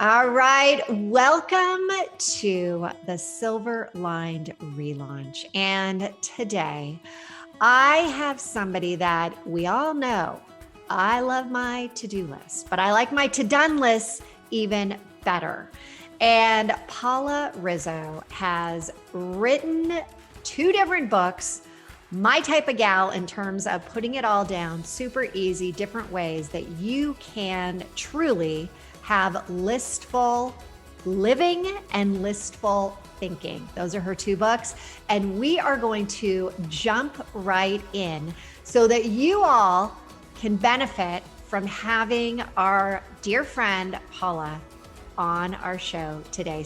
All right. Welcome to the Silver Lined Relaunch. And today I have somebody that we all know. I love my to-do list, but I like my to-done lists even better. And Paula Rizzo has written 2 different books, my type of gal, in terms of putting it all down, super easy, different ways that you can truly have listful living and listful thinking. Those are her 2 books. And we are going to jump right in so that you all can benefit from having our dear friend Paula on our show today.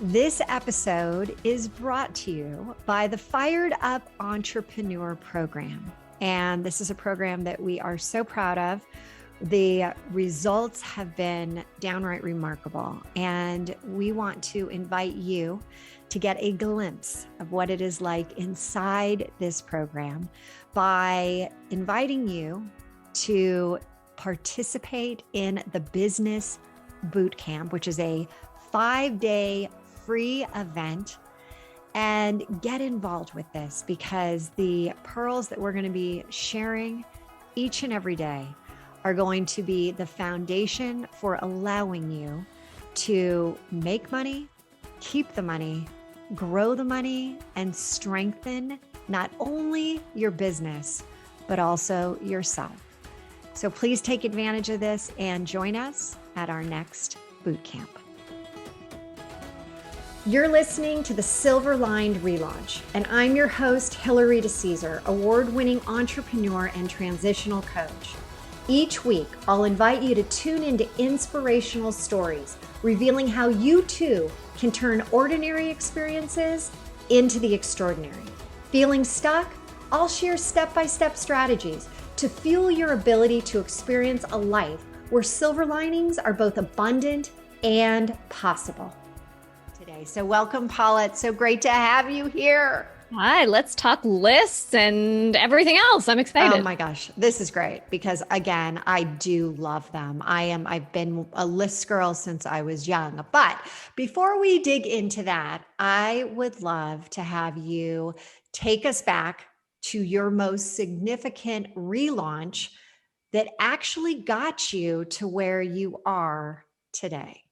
This episode is brought to you by the Fired Up Entrepreneur Program. And this is a program that we are so proud of. The results have been downright remarkable, and we want to invite you to get a glimpse of what it is like inside this program by inviting you to participate in the Business Boot Camp, which is a 5-day free event, and get involved with this because the pearls that we're going to be sharing each and every day are going to be the foundation for allowing you to make money, keep the money, grow the money, and strengthen not only your business, but also yourself. So please take advantage of this and join us at our next boot camp. You're listening to the Silver Lined Relaunch, and I'm your host, Hillary DeCesar, award-winning entrepreneur and transitional coach. Each week, I'll invite you to tune into inspirational stories, revealing how you too can turn ordinary experiences into the extraordinary. Feeling stuck? I'll share step-by-step strategies to fuel your ability to experience a life where silver linings are both abundant and possible. Today, so welcome, Paula. It's so great to have you here. Hi, let's talk lists and everything else. I'm excited. Oh my gosh, this is great because again, I do love them. I've been a list girl since I was young. But before we dig into that, I would love to have you take us back to your most significant relaunch that actually got you to where you are today.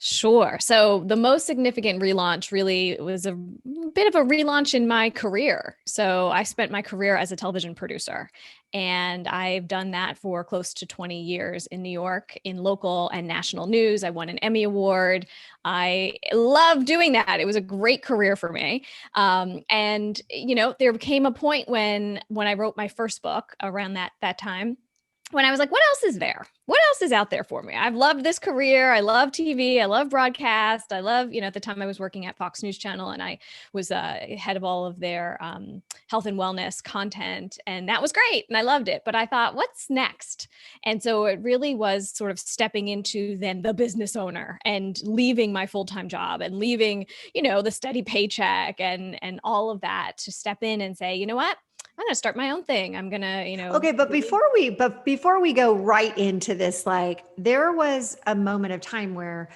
Sure. So the most significant relaunch really was a bit of a relaunch in my career. So I spent my career as a television producer, and I've done that for close to 20 years in New York in local and national news. I won an Emmy Award. I love doing that. It was a great career for me. And there came a point when I wrote my first book around that time, when I was like, what else is there? What else is out there for me? I've loved this career. I love TV. I love broadcast. I love, at the time I was working at Fox News Channel, and I was head of all of their health and wellness content. And that was great. And I loved it. But I thought, what's next? And so it really was sort of stepping into then the business owner and leaving my full-time job and leaving, the steady paycheck and all of that to step in and say, you know what? I'm going to start my own thing. I'm going to, Okay. But before we go right into this, like there was a moment of time where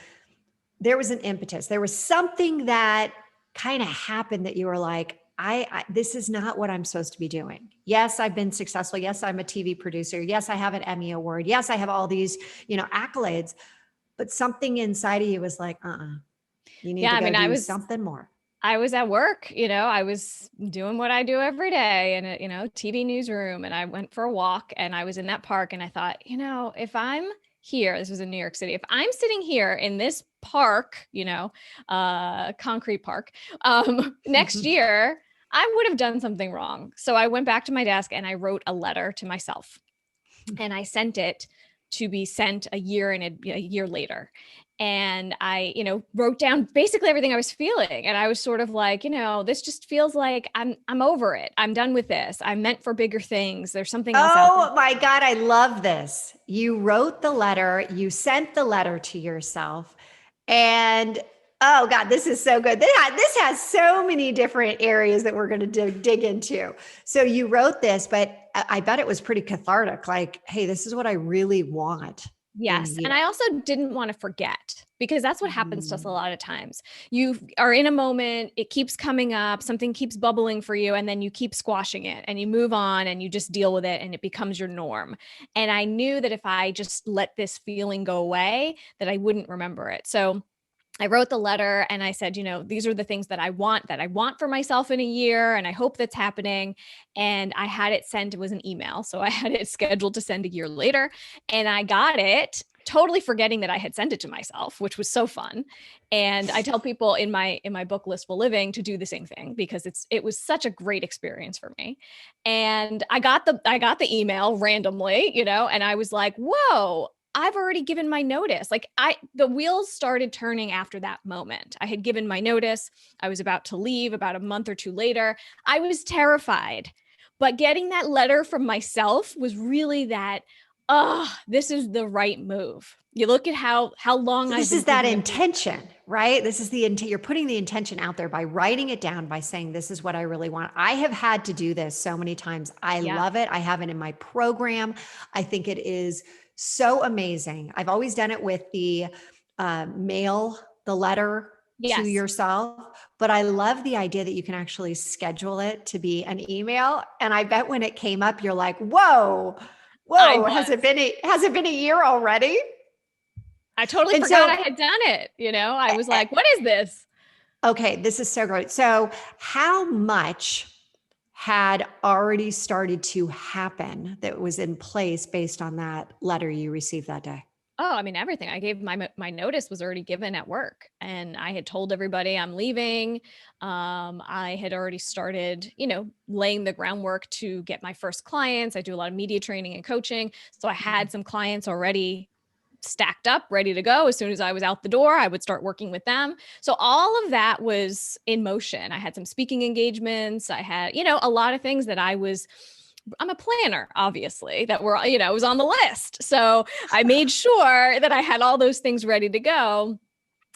there was an impetus. There was something that kind of happened that you were like, this is not what I'm supposed to be doing. Yes, I've been successful. Yes, I'm a TV producer. Yes, I have an Emmy Award. Yes, I have all these, accolades, but something inside of you was like, you need to do something more. I was at work, I was doing what I do every day in a, TV newsroom, and I went for a walk and I was in that park and I thought, if I'm here, this was in New York City, if I'm sitting here in this park, concrete park, next year, I would have done something wrong. So I went back to my desk and I wrote a letter to myself, and I sent it to be sent a year later. And I, wrote down basically everything I was feeling. And I was sort of like, this just feels like I'm over it. I'm done with this. I'm meant for bigger things. There's something else out there. Oh my God, I love this. You wrote the letter, you sent the letter to yourself, and oh God, this is so good. This has so many different areas that we're going to dig into. So you wrote this, but I bet it was pretty cathartic. Like, hey, this is what I really want. in Yes. And you. I also didn't want to forget because that's what happens to us a Mm. lot of times. You are in a moment, it keeps coming up, something keeps bubbling for you, and then you keep squashing it and you move on and you just deal with it and it becomes your norm. And I knew that if I just let this feeling go away, that I wouldn't remember it. So I wrote the letter and I said, these are the things that I want for myself in a year. And I hope that's happening. And I had it sent, it was an email. So I had it scheduled to send a year later. And I got it totally forgetting that I had sent it to myself, which was so fun. And I tell people in my book, Listful Living, to do the same thing because it was such a great experience for me. And I got the email randomly, and I was like, whoa, I've already given my notice. Like the wheels started turning after that moment. I had given my notice. I was about to leave about a month or two later. I was terrified. But getting that letter from myself was really that, oh, this is the right move. You look at how long So I've this been is that thinking of this. intention, right? This is the intent. You're putting the intention out there by writing it down, by saying, this is what I really want. I have had to do this so many times. I Yeah. love it. I have it in my program. I think it is so amazing. I've always done it with the mail, the letter to Yes. yourself, but I love the idea that you can actually schedule it to be an email. And I bet when it came up, you're like, whoa, I whoa, has it was. been has it been a year already? I totally And forgot so I had done it. I was like, what is this? okay, this is so great. So, how much had already started to happen that was in place based on that letter you received that day? Oh, I mean, everything. I gave my notice was already given at work, and I had told everybody I'm leaving. I had already started, laying the groundwork to get my first clients. I do a lot of media training and coaching, so I had some clients already stacked up, ready to go. As soon as I was out the door, I would start working with them. So all of that was in motion. I had some speaking engagements. I had, a lot of things that I'm a planner, obviously, that were, was on the list. So I made sure that I had all those things ready to go.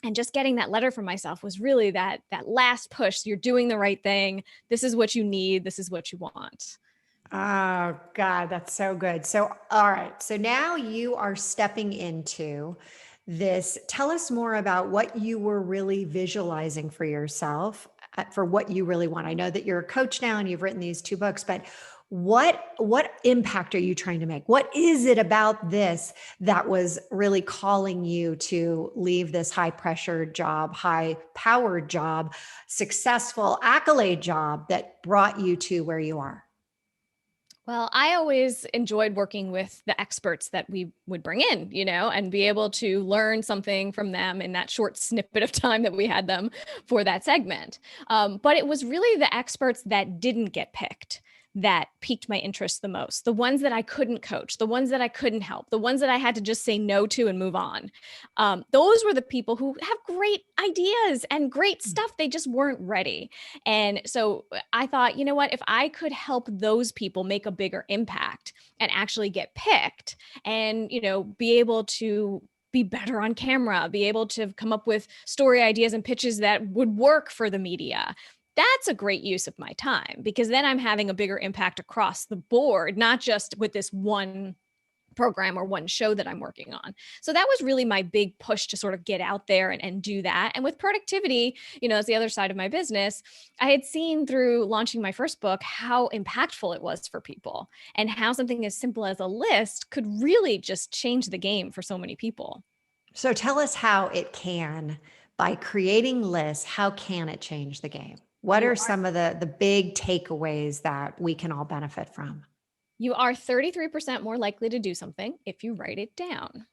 And just getting that letter from myself was really that last push. You're doing the right thing. This is what you need. This is what you want. Oh, God, that's so good. So, all right. So now you are stepping into this. Tell us more about what you were really visualizing for yourself, for what you really want. I know that you're a coach now and you've written these two books, but what impact are you trying to make? What is it about this that was really calling you to leave this high pressure job, high powered job, successful accolade job that brought you to where you are? Well, I always enjoyed working with the experts that we would bring in, and be able to learn something from them in that short snippet of time that we had them for that segment. But it was really the experts that didn't get picked that piqued my interest the most. The ones that I couldn't coach, the ones that I couldn't help, the ones that I had to just say no to and move on. Those were the people who have great ideas and great stuff. They just weren't ready. And so I thought, you know what, if I could help those people make a bigger impact and actually get picked and, be able to be better on camera, be able to come up with story ideas and pitches that would work for the media. That's a great use of my time because then I'm having a bigger impact across the board, not just with this one program or one show that I'm working on. So that was really my big push to sort of get out there and do that. And with productivity, as the other side of my business, I had seen through launching my first book how impactful it was for people and how something as simple as a list could really just change the game for so many people. So tell us how it can, by creating lists, how can it change the game? What You are are some of the big takeaways that we can all benefit from? you are 33% more likely to do something if you write it down.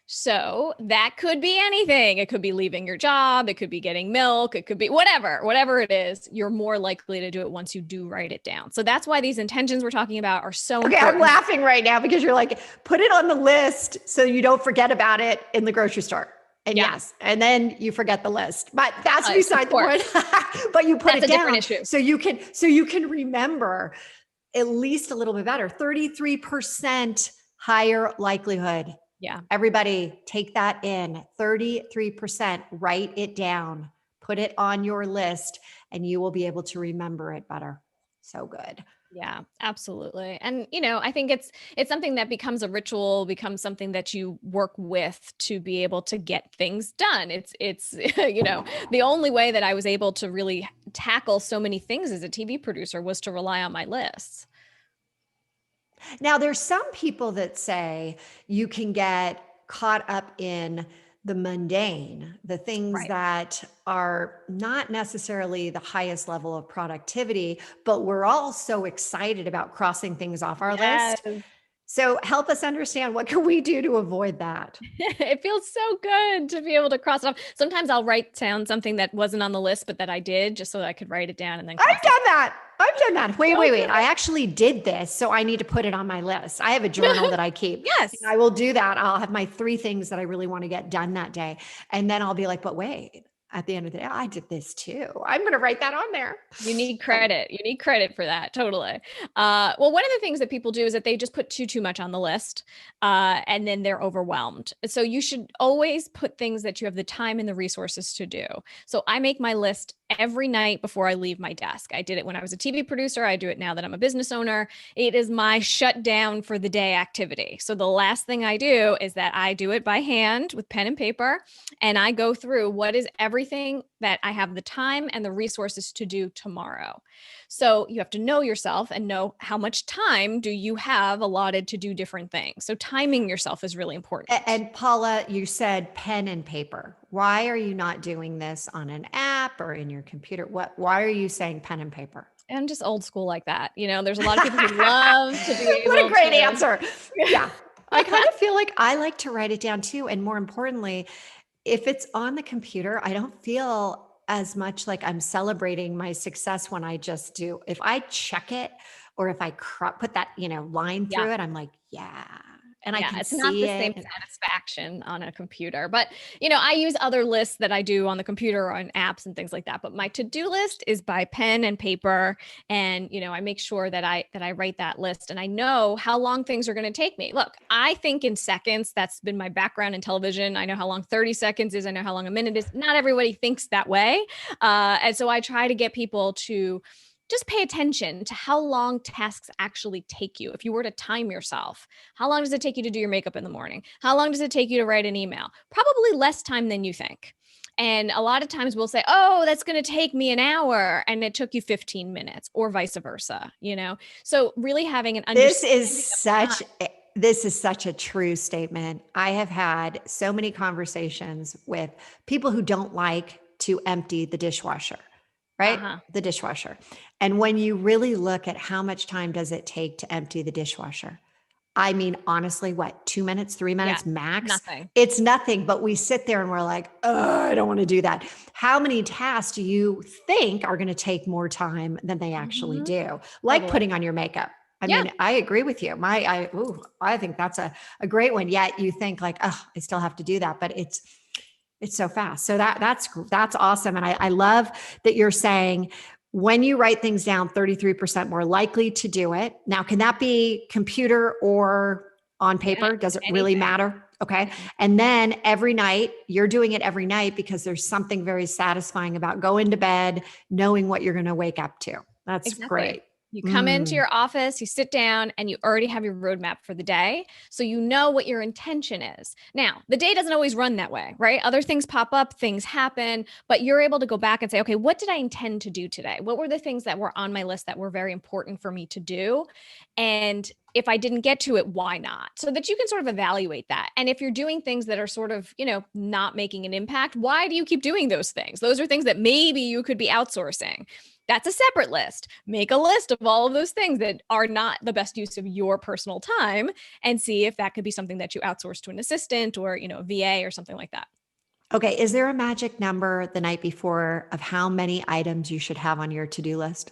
So that could be anything. It could be leaving your job. It could be getting milk. It could be whatever it is, you're more likely to do it once you do write it down. So that's why these intentions we're talking about are so Okay, I'm important. laughing right now because you're like, put it on the list so you don't forget about it in the grocery store. And Yeah, yes, and then you forget the list. But that's of beside the course. point. But you put That's it a different down issue. so you can remember at least a little bit better. 33% higher likelihood. Yeah. Everybody take that in. 33%, write it down, put it on your list, and you will be able to remember it better. So good. Yeah, absolutely. And I think it's something that becomes a ritual, becomes something that you work with to be able to get things done. It's the only way that I was able to really tackle so many things as a TV producer was to rely on my lists. Now, there's some people that say you can get caught up in the mundane, the things Right. that are not necessarily the highest level of productivity, but we're all so excited about crossing things off our Yes. list. So help us understand, what can we do to avoid that? It feels so good to be able to cross it off. Sometimes I'll write down something that wasn't on the list, but that I did just so that I could write it down and then I've cross it. done that. I've done that. Wait, Don't wait, do wait. I actually did this. So I need to put it on my list. I have a journal it. that I keep. And Yes. I will do that. I'll have my 3 things that I really want to get done that day. And then I'll be like, but wait, at the end of the day, I did this too. I'm going to write that on there. You need So credit. You need credit for that. Totally. Well, one of the things that people do is that they just put too much on the list, and then they're overwhelmed. So you should always put things that you have the time and the resources to do. So I make my list every night before I leave my desk. I did it when I was a TV producer. I do it now that I'm a business owner. It is my shut down for the day activity. So the last thing I do is that I do it by hand with pen and paper, and I go through what is everything that I have the time and the resources to do tomorrow. So you have to know yourself and know how much time do you have allotted to do different things. So timing yourself is really important. And Paula, you said pen and paper. Why are you not doing this on an app or in your computer? Why are you saying pen and paper? I'm just old school like that. There's a lot of people who love to be What a able great to. answer. Yeah. I kind of feel like I like to write it down too. And more importantly, if it's on the computer, I don't feel as much like I'm celebrating my success when I just do. If I check it or if I put that, line Yeah. through it, I'm like, yeah. And I Yeah, can it's not see the same it. satisfaction on a computer. But, I use other lists that I do on the computer or on apps and things like that. But my to-do list is by pen and paper. And, I make sure that I write that list and I know how long things are going to take me. Look, I think in seconds. That's been my background in television. I know how long 30 seconds is. I know how long a minute is. Not everybody thinks that way. And so I try to get people to just pay attention to how long tasks actually take you. If you were to time yourself, how long does it take you to do your makeup in the morning? How long does it take you to write an email? Probably less time than you think. And a lot of times we'll say, oh, that's going to take me an hour. And it took you 15 minutes or vice versa. So really having an This understanding is of time. such this is such a true statement. I have had so many conversations with people who don't like to empty the dishwasher, right? Uh-huh. The dishwasher. And when you really look at how much time does it take to empty the dishwasher? I mean, honestly, what, 2 minutes, three Yeah. minutes max? Nothing. It's nothing, but we sit there and we're like, oh, I don't want to do that. How many tasks do you think are going to take more time than they actually Mhm. do? Like Totally. putting on your makeup. I Yeah. mean, I agree with you. I think that's a great one. Yet you think like, oh, I still have to do that, but it's so fast. So that's awesome. And I love that you're saying when you write things down, 33% more likely to do it. Now, can that be computer or on Yeah. paper? Does it really Anything. matter? Okay. Mhm. And then every night, you're doing it every night because there's something very satisfying about going to bed, knowing what you're going to wake up to. That's Exactly. great. You come into Mm. your office, you sit down, and you already have your roadmap for the day. So you know what your intention is. Now, the day doesn't always run that way, right? Other things pop up, things happen, but you're able to go back and say, okay, what did I intend to do today? What were the things that were on my list that were very important for me to do? And if I didn't get to it, why not? So that you can sort of evaluate that. And if you're doing things that are sort of, not making an impact, why do you keep doing those things? Those are things that maybe you could be outsourcing. That's a separate list. Make a list of all of those things that are not the best use of your personal time and see if that could be something that you outsource to an assistant or, a VA or something like that. Okay. Is there a magic number the night before of how many items you should have on your to-do list?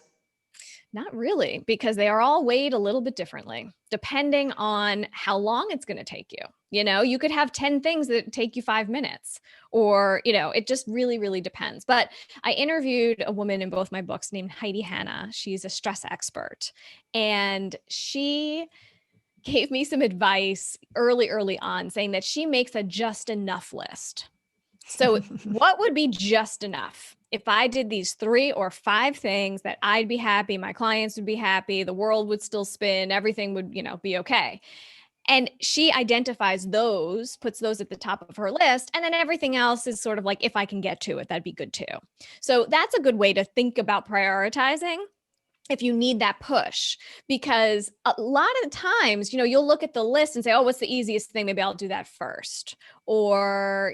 Not really, because they are all weighed a little bit differently depending on how long it's going to take you. You could have 10 things that take you 5 minutes, or, it just really, really depends. But I interviewed a woman in both my books named Heidi Hanna. She's a stress expert, and she gave me some advice early on saying that she makes a just enough list. So what would be just enough? If I did these 3 or 5 things that I'd be happy, my clients would be happy, the world would still spin, everything would, be okay. And she identifies those, puts those at the top of her list. And then everything else is sort of like, if I can get to it, that'd be good too. So that's a good way to think about prioritizing if you need that push, because a lot of the times, you'll look at the list and say, oh, what's the easiest thing? Maybe I'll do that first, or,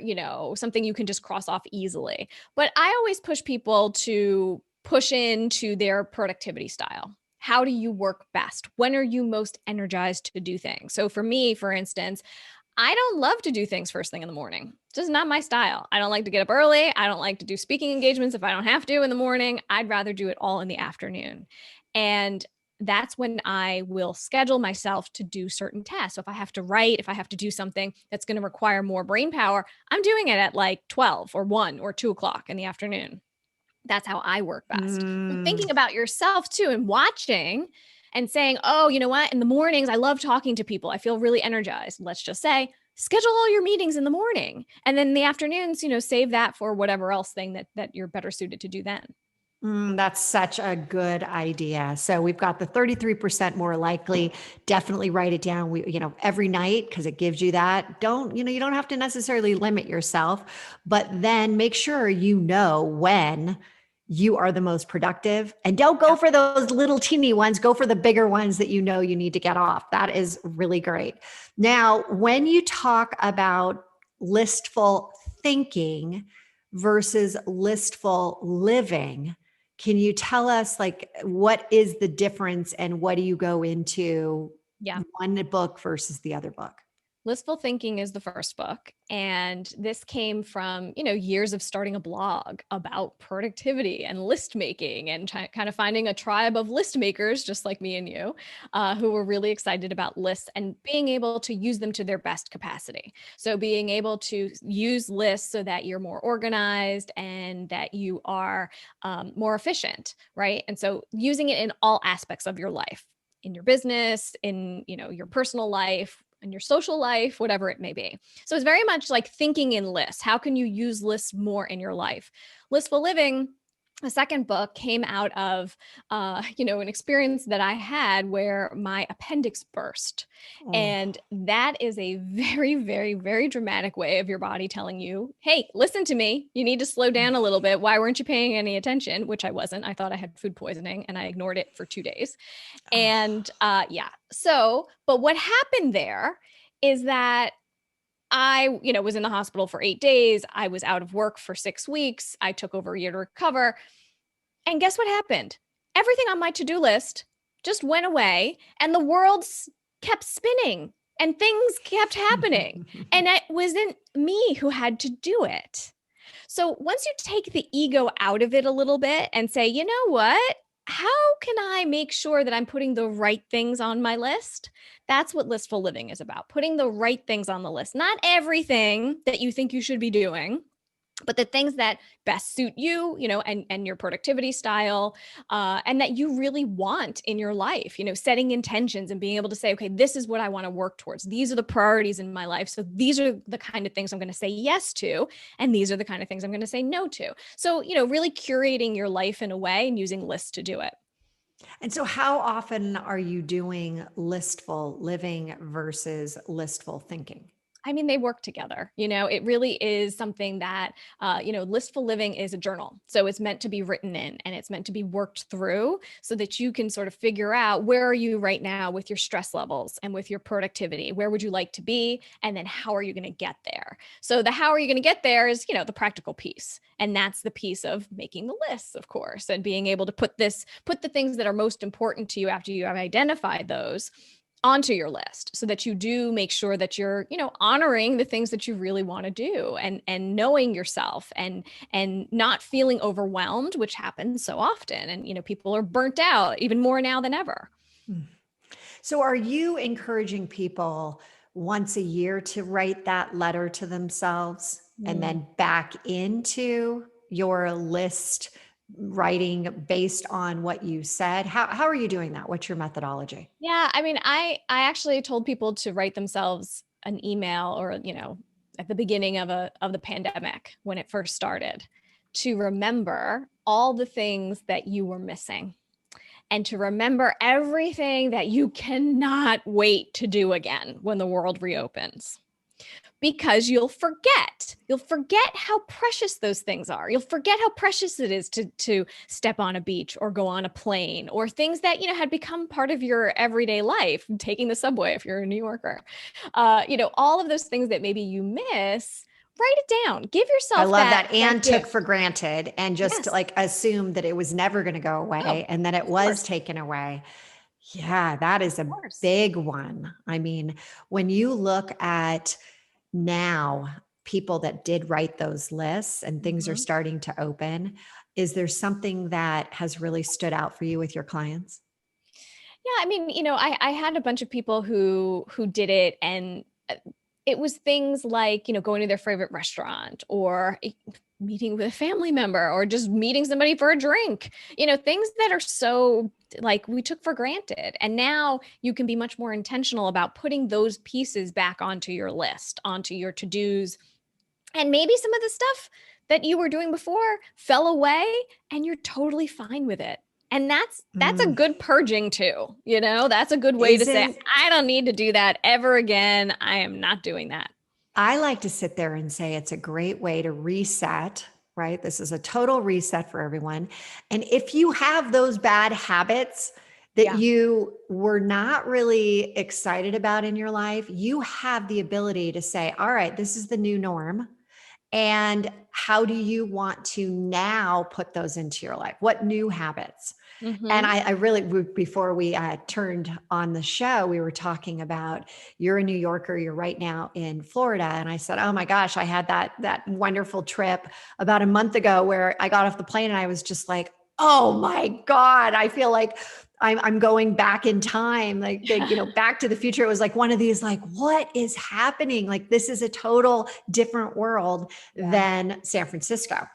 something you can just cross off easily. But I always push people to push into their productivity style. How do you work best? When are you most energized to do things? So for me, for instance, I don't love to do things first thing in the morning. It's just not my style. I don't like to get up early. I don't like to do speaking engagements if I don't have to in the morning. I'd rather do it all in the afternoon. And that's when I will schedule myself to do certain tasks. So if I have to write, if I have to do something that's going to require more brain power, I'm doing it at like 12 or 1 or 2 o'clock in the afternoon. That's how I work best. And thinking about yourself too and watching and saying, oh, you know what? In the mornings, I love talking to people. I feel really energized. Let's just say, schedule all your meetings in the morning. And then in the afternoons, save that for whatever else thing that you're better suited to do then. That's such a good idea. So we've got the 33% more likely. Definitely write it down. Every night, because it gives you that. You don't have to necessarily limit yourself, but then make sure you know when you are the most productive, and don't go for those little teeny ones. Go for the bigger ones that you need to get off. That is really great. Now, when you talk about listful thinking versus listful living, can you tell us what is the difference and what do you go into one book versus the other book? Listful Thinking is the first book. And this came from, years of starting a blog about productivity and list making and kind of finding a tribe of list makers, just like me and you, who were really excited about lists and being able to use them to their best capacity. So being able to use lists so that you're more organized and that you are more efficient, right? And so using it in all aspects of your life, in your business, in, your personal life, in your social life, whatever it may be. So it's very much like thinking in lists. How can you use lists more in your life? Listful Living, the second book, came out of, an experience that I had where my appendix burst. Oh. And that is a very, very, very dramatic way of your body telling you, hey, listen to me. You need to slow down a little bit. Why weren't you paying any attention? Which I wasn't. I thought I had food poisoning and I ignored it for 2 days. And but what happened there is that I, was in the hospital for 8 days. I was out of work for 6 weeks. I took over a year to recover. And guess what happened? Everything on my to-do list just went away and the world kept spinning and things kept happening. And it wasn't me who had to do it. So once you take the ego out of it a little bit and say, you know what? How can I make sure that I'm putting the right things on my list? That's what Listful Living is about, putting the right things on the list. Not everything that you think you should be doing, but the things that best suit you, and your productivity style, and that you really want in your life, setting intentions and being able to say, okay, this is what I want to work towards. These are the priorities in my life. So these are the kind of things I'm going to say yes to. And these are the kind of things I'm going to say no to. So, really curating your life in a way and using lists to do it. And so how often are you doing listful living versus listful thinking? I mean, they work together. It really is something that, Listful Living is a journal. So it's meant to be written in and it's meant to be worked through so that you can sort of figure out where are you right now with your stress levels and with your productivity? Where would you like to be? And then how are you going to get there? So the how are you going to get there is, the practical piece. And that's the piece of making the lists, of course, and being able to put the things that are most important to you after you have identified those onto your list so that you do make sure that you're, honoring the things that you really want to do and knowing yourself and not feeling overwhelmed, which happens so often. And, people are burnt out even more now than ever. So are you encouraging people once a year to write that letter to themselves and then back into your list writing based on what you said? How are you doing that? What's your methodology? Yeah. I mean, I actually told people to write themselves an email or, at the beginning of the pandemic when it first started, to remember all the things that you were missing and to remember everything that you cannot wait to do again when the world reopens. Because you'll forget how precious those things are. You'll forget how precious it is to step on a beach or go on a plane, or things that, had become part of your everyday life, taking the subway if you're a New Yorker. All of those things that maybe you miss, write it down. Give yourself I love that. And took gift. for granted and just like assumed that it was never going to go away, and then it was taken away. Yeah, that is a big one. I mean, when you look at now people that did write those lists and things are starting to open, is there something that has really stood out for you with your clients? Yeah, I mean, I had a bunch of people who did it, and it was things like, going to their favorite restaurant, or meeting with a family member, or just meeting somebody for a drink, things that are so like we took for granted. And now you can be much more intentional about putting those pieces back onto your list, onto your to-dos. And maybe some of the stuff that you were doing before fell away and you're totally fine with it. And that's a good purging too. That's a good way to say, I don't need to do that ever again. I am not doing that. I like to sit there and say it's a great way to reset, right? This is a total reset for everyone. And if you have those bad habits that you were not really excited about in your life, you have the ability to say, all right, this is the new norm. And how do you want to now put those into your life? What new habits? And I really, before we turned on the show, we were talking about, you're a New Yorker, you're right now in Florida. And I said, oh my gosh, I had that wonderful trip about a month ago where I got off the plane and I was just like, oh my God, I feel like I'm going back in time, like, Back to the Future. It was like one of these, like, what is happening? Like, this is a total different world than San Francisco.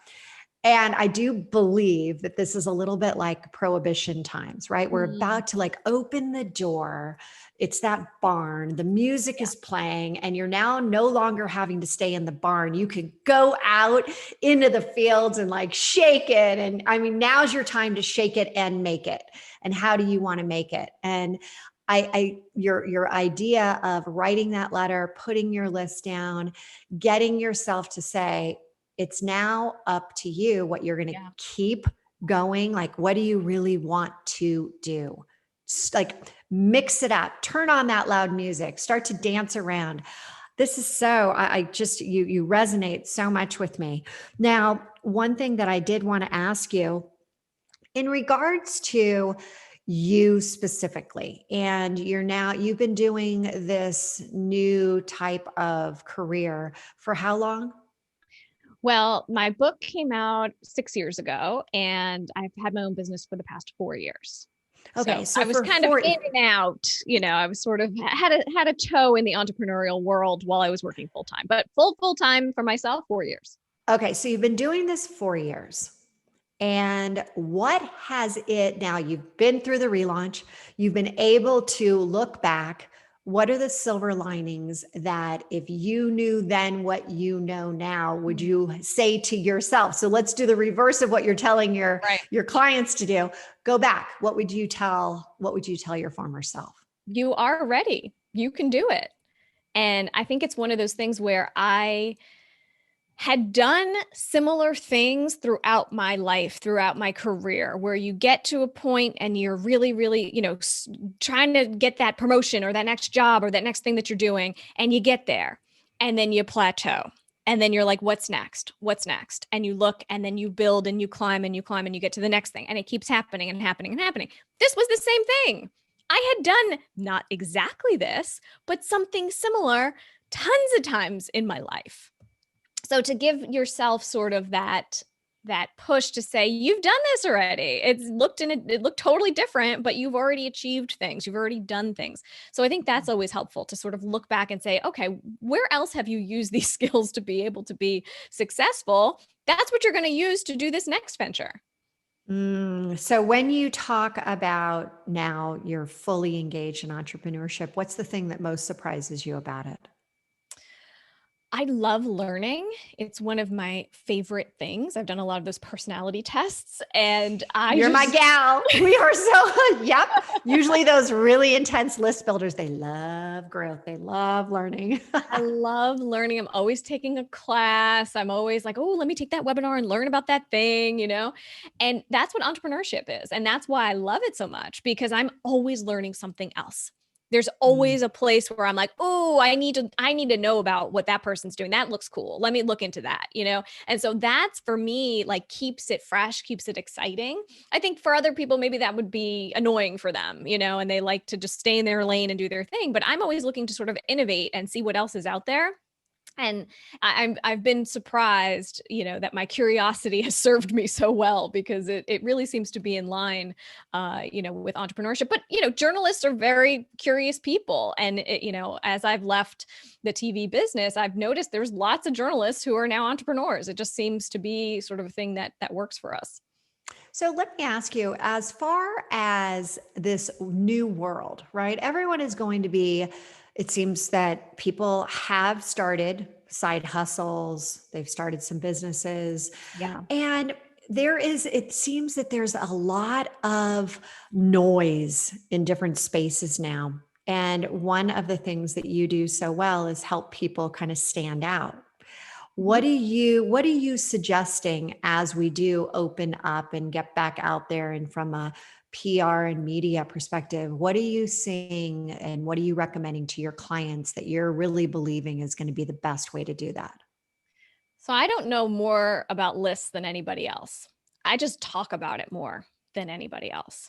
And I do believe that this is a little bit like prohibition times, right? We're about to like open the door. It's that barn, the music is playing, and you're now no longer having to stay in the barn. You could go out into the fields and like shake it. And I mean, now's your time to shake it and make it. And how do you want to make it? And your idea of writing that letter, putting your list down, getting yourself to say, it's now up to you what you're going to keep going. Like, what do you really want to do? Just like mix it up, turn on that loud music, start to dance around. This is so, I just, you resonate so much with me. Now, one thing that I did want to ask you in regards to you specifically, and you've been doing this new type of career for how long? Well, my book came out 6 years ago, and I've had my own business for the past 4 years. Okay, so I was kind of in and out. I was sort of had a toe in the entrepreneurial world while I was working full time, but full time for myself, 4 years. Okay, so you've been doing this 4 years. And what has it now? You've been through the relaunch, you've been able to look back. What are the silver linings that if you knew then what you know now, would you say to yourself? So let's do the reverse of what you're telling your clients to do. Go back. What would you tell your former self? You are ready. You can do it. And I think it's one of those things where I had done similar things throughout my life, throughout my career, where you get to a point and you're really, really, trying to get that promotion or that next job or that next thing that you're doing. And you get there and then you plateau. And then you're like, what's next? What's next? And you look and then you build and you climb and you climb and you get to the next thing. And it keeps happening and happening and happening. This was the same thing. I had done not exactly this, but something similar tons of times in my life. So to give yourself sort of that push to say, you've done this already. It looked totally different, but you've already achieved things. You've already done things. So I think that's always helpful to sort of look back and say, okay, where else have you used these skills to be able to be successful? That's what you're going to use to do this next venture. So when you talk about now you're fully engaged in entrepreneurship, what's the thing that most surprises you about it? I love learning. It's one of my favorite things. I've done a lot of those personality tests and You're my gal. We are so, yep. Usually those really intense list builders, they love growth. They love learning. I love learning. I'm always taking a class. I'm always like, oh, let me take that webinar and learn about that thing, And that's what entrepreneurship is. And that's why I love it so much because I'm always learning something else. There's always a place where I'm like, oh, I need to know about what that person's doing. That looks cool. Let me look into that, And so that's for me, like keeps it fresh, keeps it exciting. I think for other people, maybe that would be annoying for them, and they like to just stay in their lane and do their thing. But I'm always looking to sort of innovate and see what else is out there. And I've been surprised, that my curiosity has served me so well because it really seems to be in line, with entrepreneurship. But, journalists are very curious people. And, as I've left the TV business, I've noticed there's lots of journalists who are now entrepreneurs. It just seems to be sort of a thing that works for us. So let me ask you, as far as this new world, right? Everyone is going to be, it seems that people have started side hustles, they've started some businesses. Yeah. And it seems that there's a lot of noise in different spaces now. And one of the things that you do so well is help people kind of stand out. What are you suggesting as we do open up and get back out there, and from a PR and media perspective, what are you seeing and what are you recommending to your clients that you're really believing is going to be the best way to do that? So I don't know more about lists than anybody else. I just talk about it more than anybody else.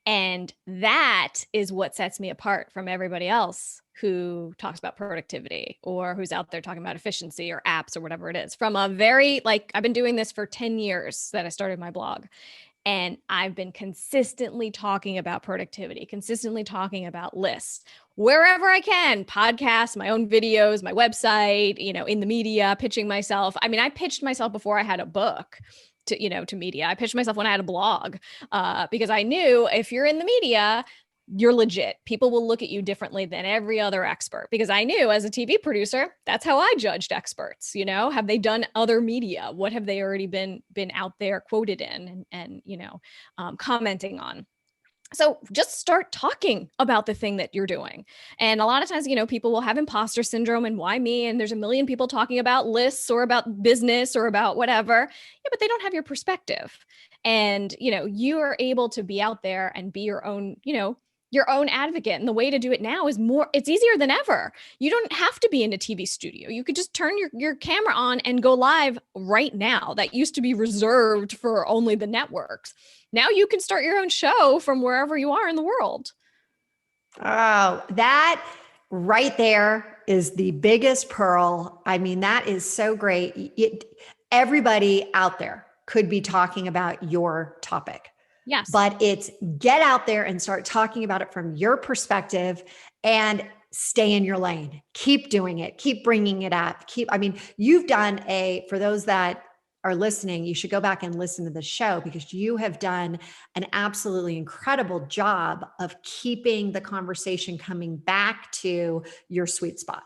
And that is what sets me apart from everybody else who talks about productivity or who's out there talking about efficiency or apps or whatever it is. From a very, I've been doing this for 10 years that I started my blog. And I've been consistently talking about productivity, consistently talking about lists wherever I can, podcasts, my own videos, my website, in the media, pitching myself. I mean, I pitched myself before I had a book to media. I pitched myself when I had a blog because I knew if you're in the media, you're legit. People will look at you differently than every other expert because I knew as a TV producer, that's how I judged experts. Have they done other media? What have they already been out there quoted in and commenting on? So just start talking about the thing that you're doing. And a lot of times, people will have imposter syndrome and why me? And there's a million people talking about lists or about business or about whatever. Yeah, but they don't have your perspective. And, you are able to be out there and be your own, your own advocate. And the way to do it now is it's easier than ever. You don't have to be in a TV studio. You could just turn your camera on and go live right now. That used to be reserved for only the networks. Now you can start your own show from wherever you are in the world. Oh, that right there is the biggest pearl. I mean, that is so great. Everybody out there could be talking about your topic. Yes. But it's get out there and start talking about it from your perspective and stay in your lane. Keep doing it. Keep bringing it up. You've done for those that are listening, you should go back and listen to the show because you have done an absolutely incredible job of keeping the conversation coming back to your sweet spot.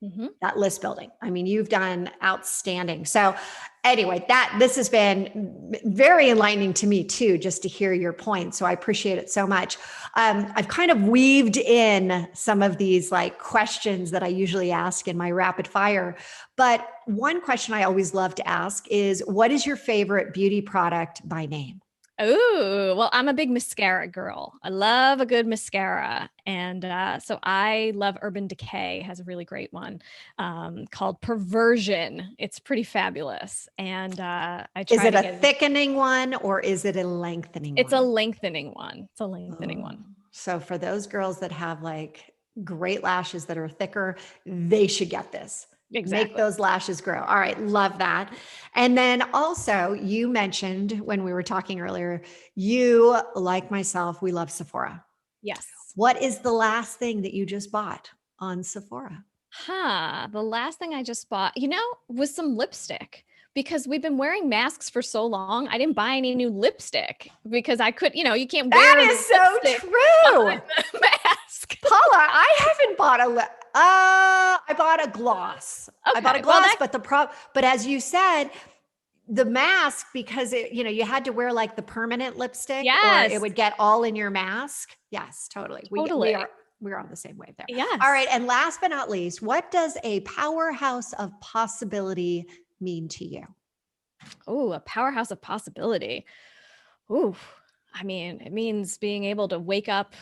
Mm-hmm. That list building. I mean, you've done outstanding. So anyway, this has been very enlightening to me too, just to hear your point. So I appreciate it so much. I've kind of weaved in some of these questions that I usually ask in my rapid fire. But one question I always love to ask is, what is your favorite beauty product by name? Oh, well, I'm a big mascara girl. I love a good mascara. And so I love Urban Decay has a really great one called Perversion. It's pretty fabulous. And I try Is it a thickening one or is it a lengthening one? It's a lengthening one. It's a lengthening one. So for those girls that have great lashes that are thicker, they should get this. Exactly. Make those lashes grow. All right. Love that. And then also you mentioned when we were talking earlier, you, like myself, we love Sephora. Yes. What is the last thing that you just bought on Sephora? The last thing I just bought, was some lipstick. Because we've been wearing masks for so long, I didn't buy any new lipstick because I could, you can't wear. That is so true. Mask. Paula, I haven't bought I bought a gloss. I bought a Okay. Well, gloss, but as you said, the mask, because you had to wear like the permanent lipstick or it yes, would get all in your mask. Yes, totally. totally. We're on the same wave there. All right. Yes. And last but not least, what does a powerhouse of possibility mean to you? Oh, a powerhouse of possibility. Ooh, I mean, it means being able to wake up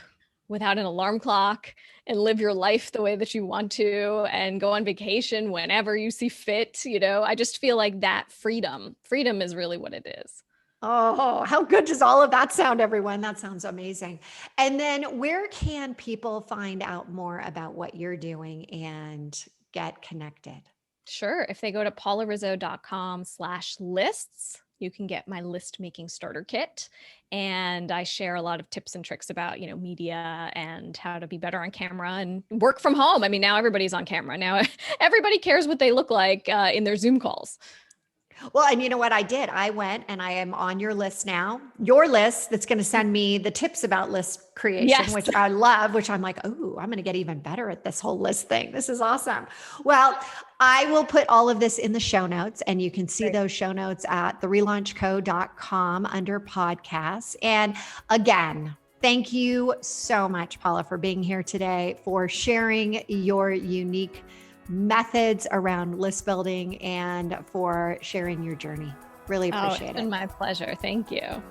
without an alarm clock and live your life the way that you want to and go on vacation whenever you see fit. I just feel like that freedom is really what it is. Oh, how good does all of that sound, everyone? That sounds amazing. And then where can people find out more about what you're doing and get connected? Sure. If they go to paularizzo.com/lists, you can get my list making starter kit. And I share a lot of tips and tricks about, media and how to be better on camera and work from home. I mean, now everybody's on camera. Now everybody cares what they look like in their Zoom calls. Well, and you know what I did? I went and I am on your list now, your list that's going to send me the tips about list creation, Yes. which I love, which I'm like, oh, I'm going to get even better at this whole list thing. This is awesome. Well, I will put all of this in the show notes, and you can see Great. those show notes at therelaunchco.com under podcasts. And again, thank you so much, Paula, for being here today, for sharing your unique methods around list building and for sharing your journey. Really appreciate It's been it. my pleasure. Thank you.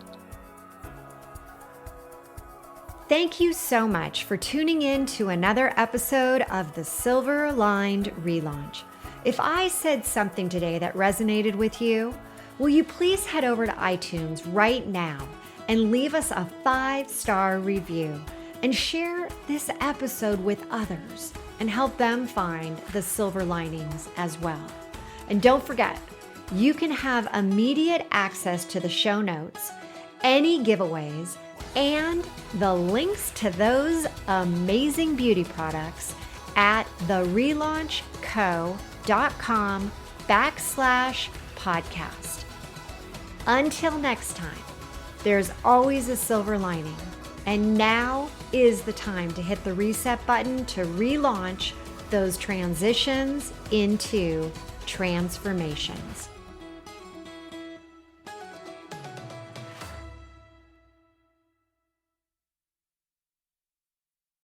Thank you so much for tuning in to another episode of the Silver Lined Relaunch. If I said something today that resonated with you, will you please head over to iTunes right now and leave us a 5-star review and share this episode with others and help them find the silver linings as well. And don't forget, you can have immediate access to the show notes, any giveaways, and the links to those amazing beauty products at therelaunchco.com/podcast. Until next time, there's always a silver lining. And now is the time to hit the reset button to relaunch those transitions into transformations.